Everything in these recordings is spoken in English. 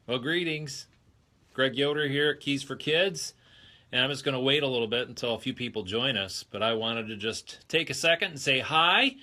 Well, greetings. Greg Yoder here at Keys for Kids. And I'm just going to wait a little bit until a few people join us. But I wanted to just take a second and say hi.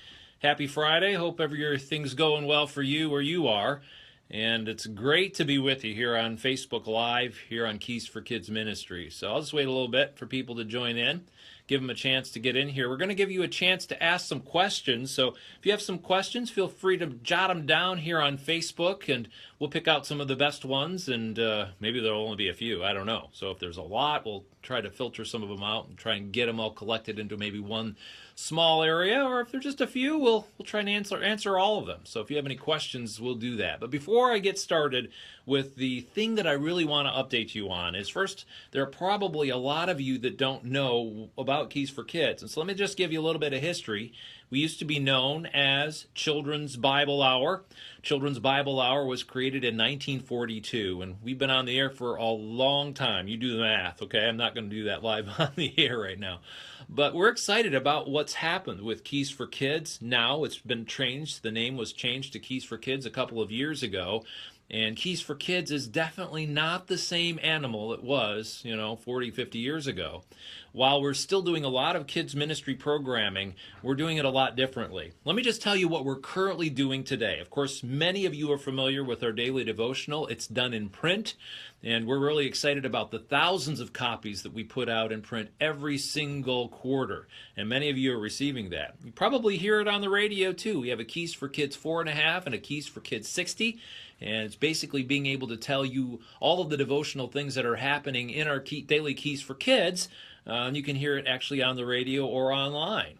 Happy Friday. Hope everything's going well for you where you are. And it's great to be with you here on Facebook Live, here on Keys for Kids Ministries. So I'll just wait a little bit for people to join in, give them a chance to get in here. We're going to give you a chance to ask some questions. So if you have some questions, feel free to jot them down here on Facebook, and we'll pick out some of the best ones, and maybe there'll only be a few. I don't know. So if there's a lot, we'll try to filter some of them out and try and get them all collected into maybe one small area, or if there's just a few, we'll try and answer all of them. So if you have any questions, we'll do that. But before I get started with the thing that I really want to update you on is, first, there are probably a lot of you that don't know about Keys for Kids. And so let me just give you a little bit of history. We used to be known as Children's Bible Hour. Children's Bible Hour was created in 1942, and we've been on the air for a long time. You do the math, okay? I'm not going to do that live on the air right now. But we're excited about what's happened with Keys for Kids. Now it's been changed. The name was changed to Keys for Kids a couple of years ago. And Keys for Kids is definitely not the same animal it was, 40, 50 years ago. While we're still doing a lot of kids ministry programming, we're doing it a lot differently. Let me just tell you what we're currently doing today. Of course, many of you are familiar with our daily devotional. It's done in print, and we're really excited about the thousands of copies that we put out in print every single quarter. And many of you are receiving that. You probably hear it on the radio too. We have a Keys for Kids 4.5 and a Keys for Kids 60. And it's basically being able to tell you all of the devotional things that are happening in our daily Keys for Kids. And you can hear it actually on the radio or online.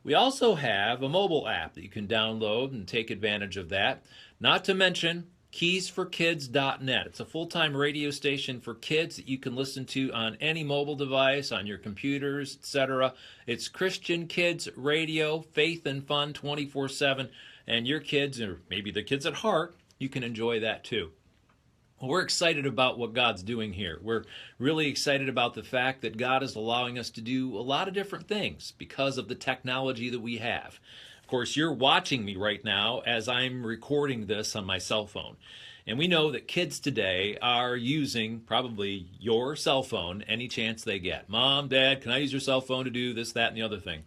We also have a mobile app that you can download and take advantage of that. Not to mention keysforkids.net. It's a full-time radio station for kids that you can listen to on any mobile device, on your computers, etc. It's Christian kids radio, faith and fun 24/7. And your kids, or maybe the kids at heart, you can enjoy that too. Well, we're excited about what God's doing here. We're really excited about the fact that God is allowing us to do a lot of different things because of the technology that we have. Of course, you're watching me right now as I'm recording this on my cell phone. And we know that kids today are using probably your cell phone any chance they get. Mom, Dad, can I use your cell phone to do this, that, and the other thing?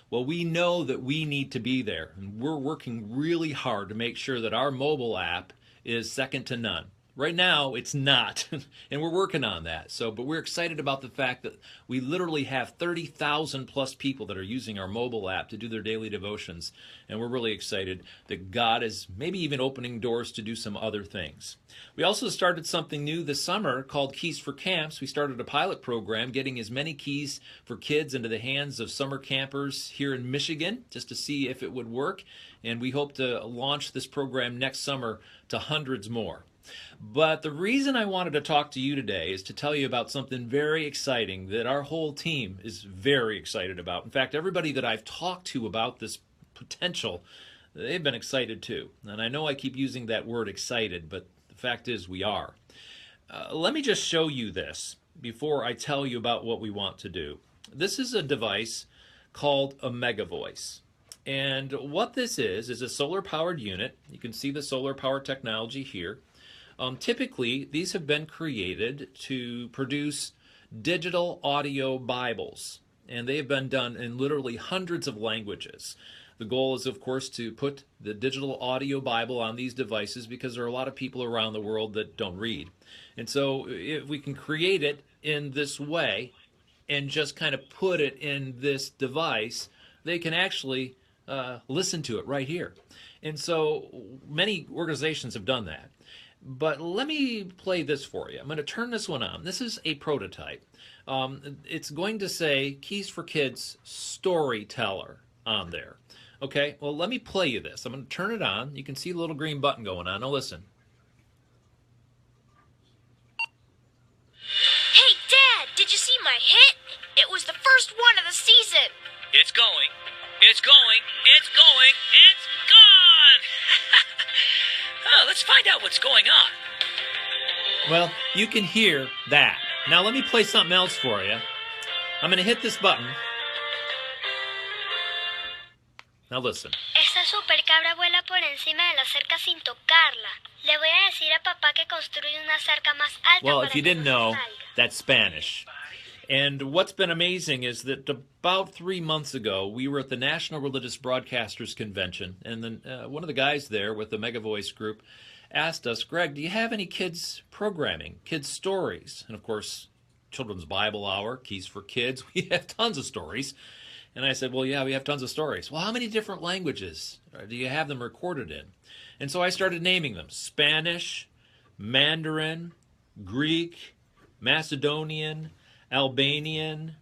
Well, we know that we need to be there, and we're working really hard to make sure that our mobile app is second to none. Right now, it's not, and we're working on that. But we're excited about the fact that we literally have 30,000 plus people that are using our mobile app to do their daily devotions, and we're really excited that God is maybe even opening doors to do some other things. We also started something new this summer called Keys for Camps. We started a pilot program getting as many keys for kids into the hands of summer campers here in Michigan just to see if it would work, and we hope to launch this program next summer to hundreds more. But the reason I wanted to talk to you today is to tell you about something very exciting that our whole team is very excited about. In fact, everybody that I've talked to about this potential, they've been excited too. And I know I keep using that word excited, but the fact is we are. Let me just show you this before I tell you about what we want to do. This is a device called a Mega Voice. And what this is a solar-powered unit. You can see the solar-powered technology here. Typically, these have been created to produce digital audio Bibles, and they have been done in literally hundreds of languages. The goal is, of course, to put the digital audio Bible on these devices because there are a lot of people around the world that don't read. And so if we can create it in this way and just kind of put it in this device, they can actually listen to it right here. And so many organizations have done that. But let me play this for you. I'm going to turn this one on. This is a prototype. It's going to say Keys for Kids Storyteller on there. Okay, well, let me play you this. I'm going to turn it on. You can see the little green button going on. Now listen. Hey, Dad, did you see my hit? It was the first one of the season. It's going. It's going. It's going. It's gone! Let's find out what's going on. Well, you can hear that. Now let me play something else for you. I'm going to hit this button. Now listen. Estas supercabra vuela por encima de la cerca sin tocarla. Le voy a decir a papá que construye una cerca más alta Well, para if you que didn't no know, se salga. that's Spanish. And what's been amazing is that about 3 months ago, we were at the National Religious Broadcasters Convention, and then one of the guys there with the Mega Voice group asked us, Greg, do you have any kids programming, kids stories? And of course, Children's Bible Hour, Keys for Kids, we have tons of stories. And I said, well, yeah, we have tons of stories. Well, how many different languages do you have them recorded in? And so I started naming them: Spanish, Mandarin, Greek, Macedonian, Albanian,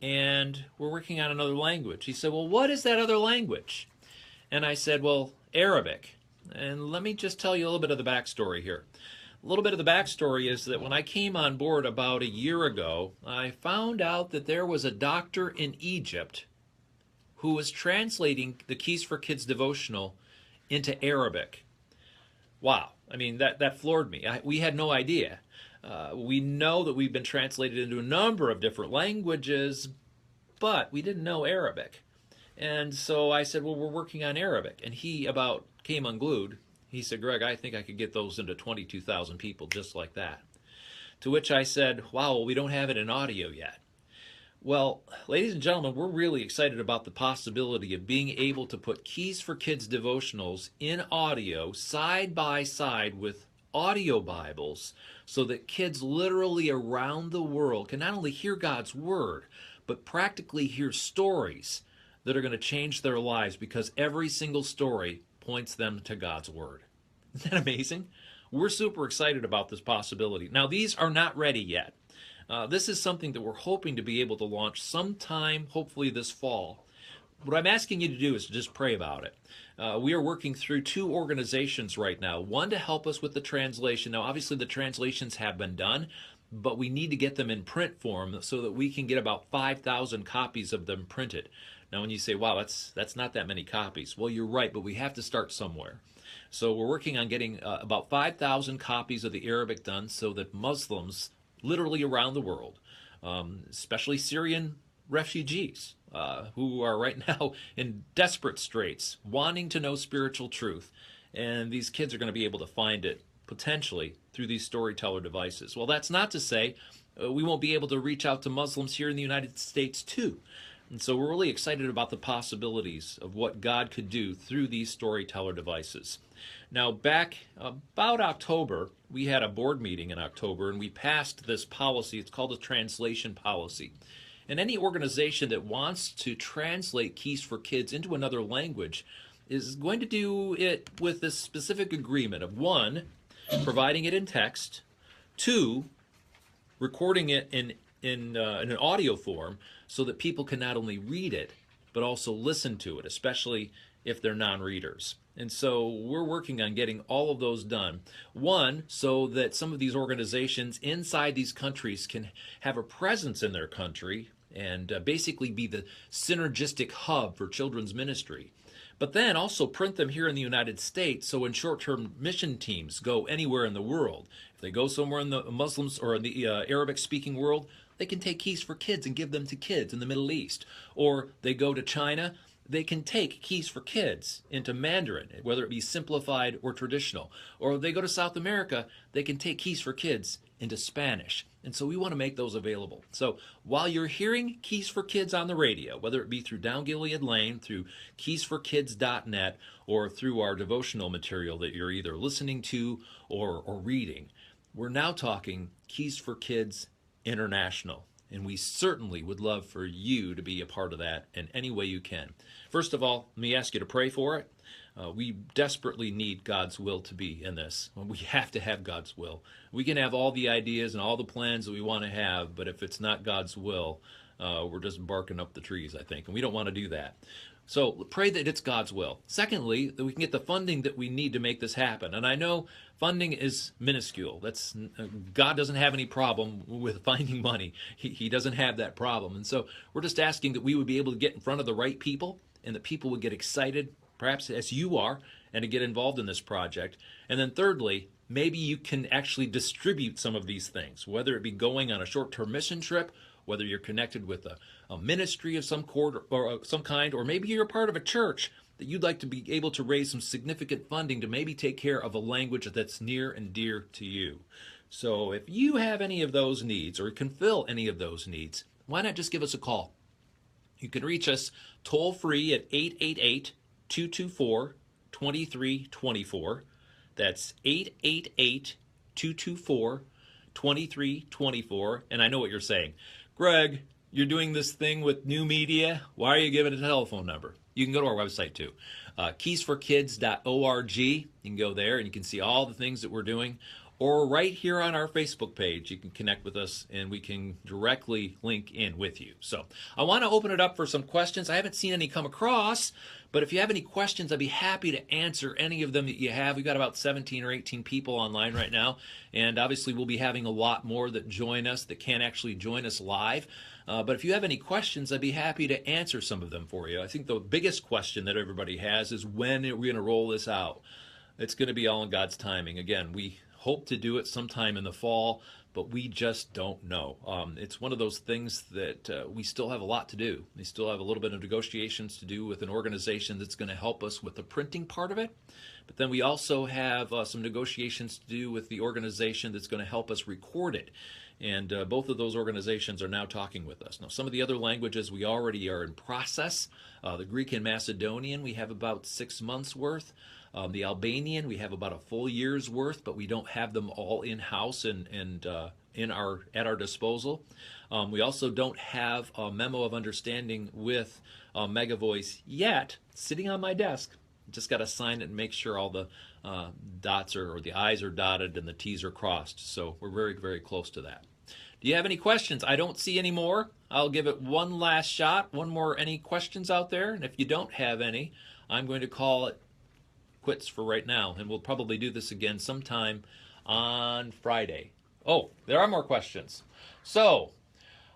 and we're working on another language. He said, well, what is that other language? And I said, well, Arabic. And let me just tell you a little bit of the backstory here. A little bit of the backstory is that when I came on board about a year ago, I found out that there was a doctor in Egypt who was translating the Keys for Kids devotional into Arabic. Wow. I mean, that floored me. We had no idea. We know that we've been translated into a number of different languages, but we didn't know Arabic. And so I said, well, we're working on Arabic. And he about came unglued. He said, Greg, I think I could get those into 22,000 people just like that. To which I said, wow, well, we don't have it in audio yet. Well, ladies and gentlemen, we're really excited about the possibility of being able to put Keys for Kids devotionals in audio side by side with audio Bibles so that kids literally around the world can not only hear God's Word, but practically hear stories that are going to change their lives because every single story points them to God's Word. Isn't that amazing? We're super excited about this possibility. Now, these are not ready yet. This is something that we're hoping to be able to launch sometime, hopefully this fall. What I'm asking you to do is to just pray about it. We are working through 2 organizations right now, one to help us with the translation. Now, obviously, the translations have been done, but we need to get them in print form so that we can get about 5,000 copies of them printed. Now, when you say, wow, that's not that many copies, well, you're right, but we have to start somewhere. So we're working on getting about 5,000 copies of the Arabic done so that Muslims literally around the world, especially Syrian refugees who are right now in desperate straits, wanting to know spiritual truth. And these kids are going to be able to find it potentially through these storyteller devices. Well, that's not to say we won't be able to reach out to Muslims here in the United States too. And so we're really excited about the possibilities of what God could do through these storyteller devices. Now, back about October, we had a board meeting in October, and we passed this policy. It's called a translation policy. And any organization that wants to translate Keys for Kids into another language is going to do it with this specific agreement of 1, providing it in text, 2, recording it in an audio form so that people can not only read it, but also listen to it, especially if they're non-readers. And so we're working on getting all of those done. 1, so that some of these organizations inside these countries can have a presence in their country and basically be the synergistic hub for children's ministry. But then also print them here in the United States so when short-term mission teams go anywhere in the world, if they go somewhere in the Muslims or in the Arabic-speaking world, they can take Keys for Kids and give them to kids in the Middle East. Or they go to China, they can take Keys for Kids into Mandarin, whether it be simplified or traditional. Or if they go to South America, they can take Keys for Kids into Spanish. And so we want to make those available. So while you're hearing Keys for Kids on the radio, whether it be through Down Gilead Lane, through keysforkids.net, or through our devotional material that you're either listening to or reading, we're now talking Keys for Kids International. And we certainly would love for you to be a part of that in any way you can. First of all, let me ask you to pray for it. We desperately need God's will to be in this. We have to have God's will. We can have all the ideas and all the plans that we want to have, but if it's not God's will, we're just barking up the trees, I think, and we don't want to do that. So pray that it's God's will. Secondly, that we can get the funding that we need to make this happen. And I know funding is minuscule. God doesn't have any problem with finding money. He doesn't have that problem. And so we're just asking that we would be able to get in front of the right people and that people would get excited, perhaps as you are, and to get involved in this project. And then thirdly, maybe you can actually distribute some of these things, whether it be going on a short-term mission trip, whether you're connected with a ministry of some kind, or maybe you're a part of a church that you'd like to be able to raise some significant funding to maybe take care of a language that's near and dear to you. So if you have any of those needs or can fill any of those needs, why not just give us a call? You can reach us toll free at 888-224-2324. That's 888-224-2324. And I know what you're saying. Greg, you're doing this thing with new media. Why are you giving a telephone number? You can go to our website too, keysforkids.org. You can go there and you can see all the things that we're doing. Or right here on our Facebook page, you can connect with us and we can directly link in with you. So I want to open it up for some questions. I haven't seen any come across, but if you have any questions, I'd be happy to answer any of them that you have. We've got about 17 or 18 people online right now, and obviously we'll be having a lot more that join us that can't actually join us live. But if you have any questions, I'd be happy to answer some of them for you. I think the biggest question that everybody has is when are we going to roll this out? It's going to be all in God's timing. Again, we hope to do it sometime in the fall, but we just don't know. It's one of those things that we still have a lot to do. We still have a little bit of negotiations to do with an organization that's going to help us with the printing part of it. But then we also have some negotiations to do with the organization that's going to help us record it. And both of those organizations are now talking with us. Now, some of the other languages we already are in process. The Greek and Macedonian, we have about 6 months worth. The Albanian, we have about a full year's worth, but we don't have them all in-house and at our disposal. We also don't have a memo of understanding with MegaVoice yet, sitting on my desk. Just got to sign it and make sure all the dots or the I's are dotted and the T's are crossed. So we're very, very close to that. Do you have any questions? I don't see any more. I'll give it one last shot. One more. Any questions out there? And if you don't have any, I'm going to call it quits for right now, and we'll probably do this again sometime on Friday. Oh, there are more questions. So,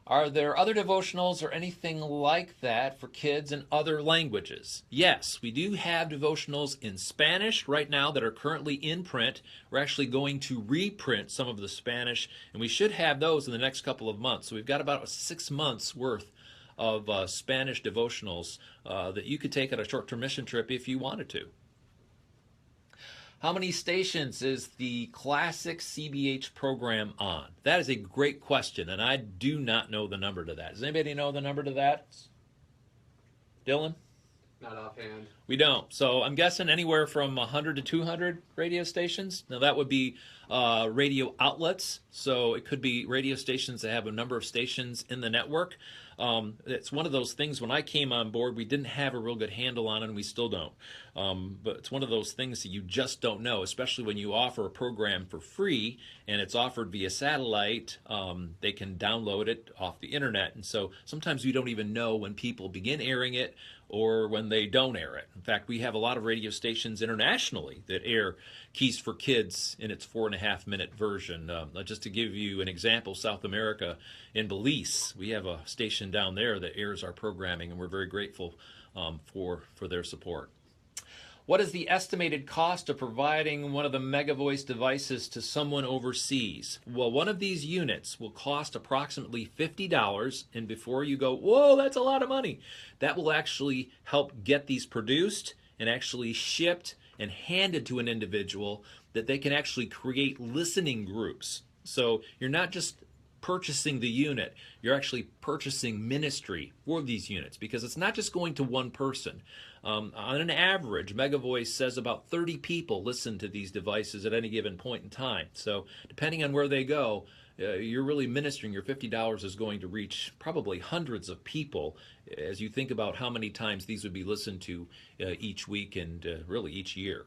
are there other devotionals or anything like that for kids in other languages? Yes, we do have devotionals in Spanish right now that are currently in print. We're actually going to reprint some of the Spanish, and we should have those in the next couple of months. So we've got about 6 months worth of Spanish devotionals that you could take on a short-term mission trip if you wanted to. How many stations is the classic CBH program on? That is a great question, and I do not know the number to that. Does anybody know the number to that? Dylan? Not offhand. We don't. So I'm guessing anywhere from 100 to 200 radio stations. Now that would be radio outlets. So it could be radio stations that have a number of stations in the network. It's one of those things, when I came on board, we didn't have a real good handle on it, and we still don't. But it's one of those things that you just don't know, especially when you offer a program for free and it's offered via satellite. They can download it off the internet. And so sometimes we don't even know when people begin airing it or when they don't air it. In fact, we have a lot of radio stations internationally that air Keys for Kids in its 4.5-minute version. Just to give you an example, South America, in Belize, we have a station down there that airs our programming, and we're very grateful for their support. What is the estimated cost of providing one of the MegaVoice devices to someone overseas? Well, one of these units will cost approximately $50, and before you go, whoa, that's a lot of money, that will actually help get these produced and actually shipped and handed to an individual that they can actually create listening groups. So you're not just purchasing the unit, you're actually purchasing ministry for these units, because it's not just going to one person. On an average, MegaVoice says about 30 people listen to these devices at any given point in time. So depending on where they go, you're really ministering. Your $50 is going to reach probably hundreds of people as you think about how many times these would be listened to each week and really each year.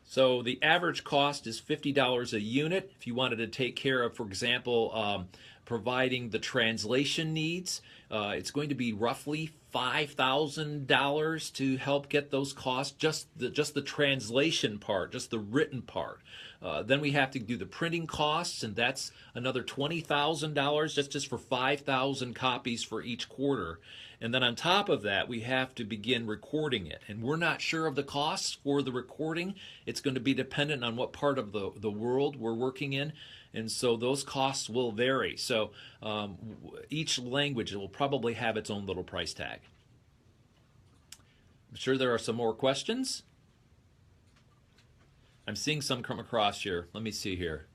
So the average cost is $50 a unit. If you wanted to take care of, for example, providing the translation needs, it's going to be roughly $5,000 to help get those costs, just the translation part, just the written part. Then we have to do the printing costs, and that's another $20,000. That's just for 5,000 copies for each quarter. And then on top of that, we have to begin recording it. And we're not sure of the costs for the recording. It's going to be dependent on what part of the world we're working in. And so those costs will vary. So each language will probably have its own little price tag. I'm sure there are some more questions. I'm seeing some come across here. Let me see here.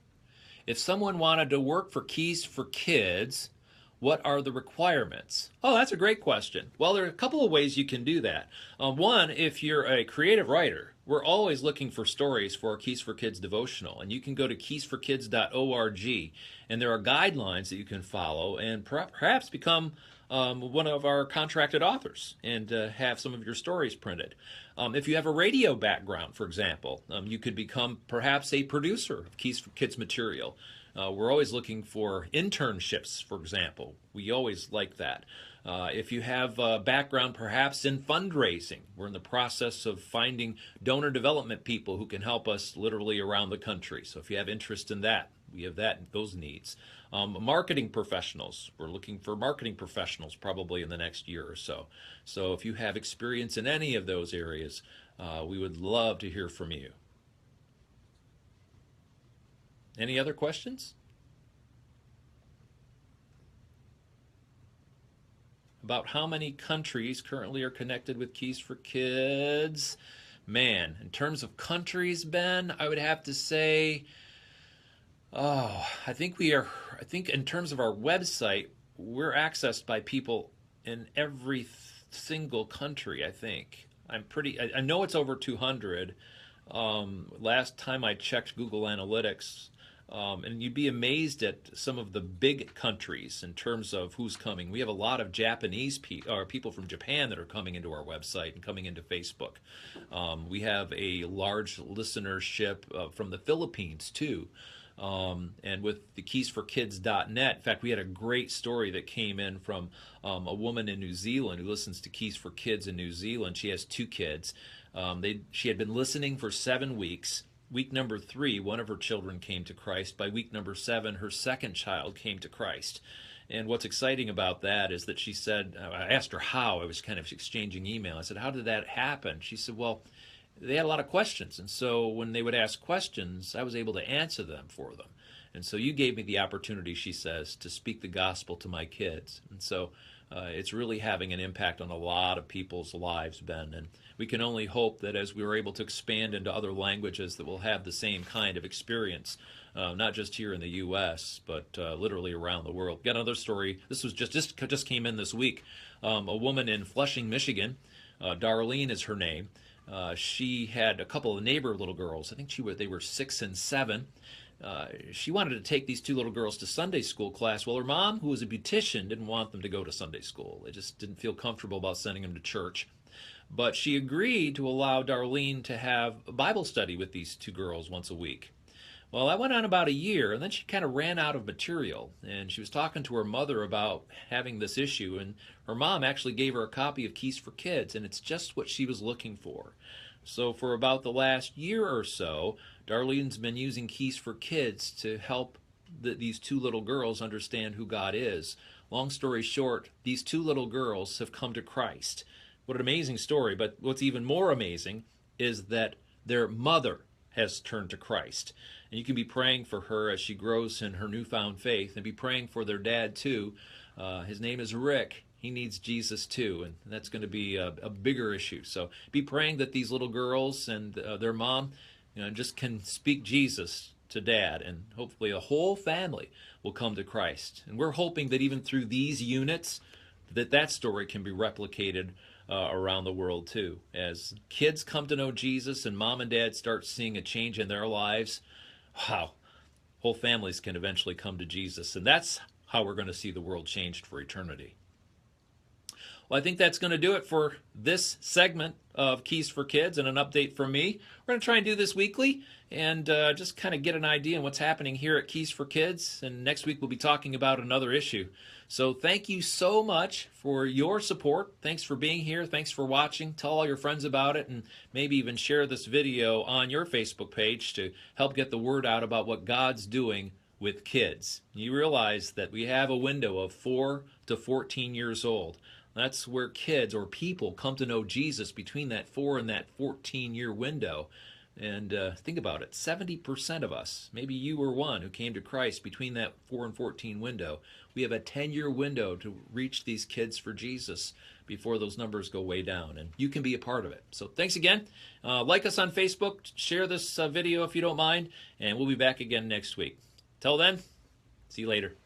If someone wanted to work for Keys for Kids, what are the requirements? Oh, that's a great question. Well, there are a couple of ways you can do that. One, if you're a creative writer, we're always looking for stories for our Keys for Kids devotional, and you can go to keysforkids.org, and there are guidelines that you can follow and perhaps become one of our contracted authors and have some of your stories printed. If you have a radio background, for example, you could become perhaps a producer of Keys for Kids material. We're always looking for internships, for example. We always like that. If you have a background perhaps in fundraising, we're in the process of finding donor development people who can help us literally around the country. So if you have interest in that, we have those needs. Marketing professionals, we're looking for marketing professionals probably in the next year or so. So if you have experience in any of those areas, we would love to hear from you. Any other questions? About how many countries currently are connected with Keys for Kids? Man, in terms of countries, Ben, I would have to say, I think in terms of our website, we're accessed by people in every single country, I think. I know it's over 200. Last time I checked Google Analytics, and you'd be amazed at some of the big countries in terms of who's coming. We have a lot of Japanese people from Japan that are coming into our website and coming into Facebook. We have a large listenership from the Philippines too. And with the keysforkids.net, in fact, we had a great story that came in from a woman in New Zealand who listens to Keys for Kids in New Zealand. She has 2 kids. She had been listening for 7 weeks. Week number 3, one of her children came to Christ. By week number 7, her second child came to Christ. And what's exciting about that is that she said, I asked her how, I was kind of exchanging email. I said, how did that happen? She said, well, they had a lot of questions. And so when they would ask questions, I was able to answer them for them. And so you gave me the opportunity, she says, to speak the gospel to my kids. And so it's really having an impact on a lot of people's lives, Ben. And we can only hope that as we were able to expand into other languages that we'll have the same kind of experience, not just here in the U.S., but literally around the world. Got another story. This was just came in this week. A woman in Flushing, Michigan, Darlene is her name. She had a couple of neighbor little girls. I think they were 6 and 7. She wanted to take these 2 little girls to Sunday school class. Well, her mom, who was a beautician, didn't want them to go to Sunday school. They just didn't feel comfortable about sending them to church. But she agreed to allow Darlene to have a Bible study with these 2 girls once a week. Well, that went on about a year, and then she kind of ran out of material. And she was talking to her mother about having this issue, and her mom actually gave her a copy of Keys for Kids, and it's just what she was looking for. So for about the last year or so, Darlene's been using Keys for Kids to help these 2 little girls understand who God is. Long story short, these 2 little girls have come to Christ. What an amazing story, but what's even more amazing is that their mother has turned to Christ. And you can be praying for her as she grows in her newfound faith, and be praying for their dad too. His name is Rick. He needs Jesus too, and that's going to be a bigger issue. So be praying that these little girls and their mom just can speak Jesus to dad, and hopefully a whole family will come to Christ. And we're hoping that even through these units, that story can be replicated around the world too. As kids come to know Jesus and mom and dad start seeing a change in their lives, wow, whole families can eventually come to Jesus. And that's how we're going to see the world changed for eternity. Well, I think that's going to do it for this segment of Keys for Kids and an update from me. We're going to try and do this weekly and just kind of get an idea on what's happening here at Keys for Kids. And next week we'll be talking about another issue. So thank you so much for your support. Thanks for being here. Thanks for watching. Tell all your friends about it, and maybe even share this video on your Facebook page to help get the word out about what God's doing with kids. You realize that we have a window of 4 to 14 years old. That's where kids or people come to know Jesus, between that 4 and that 14-year window. And think about it, 70% of us, maybe you were one who came to Christ between that 4 and 14 window. We have a 10-year window to reach these kids for Jesus. before those numbers go way down. And you can be a part of it. So thanks again. Like us on Facebook. Share this video if you don't mind. And we'll be back again next week. Till then, see you later.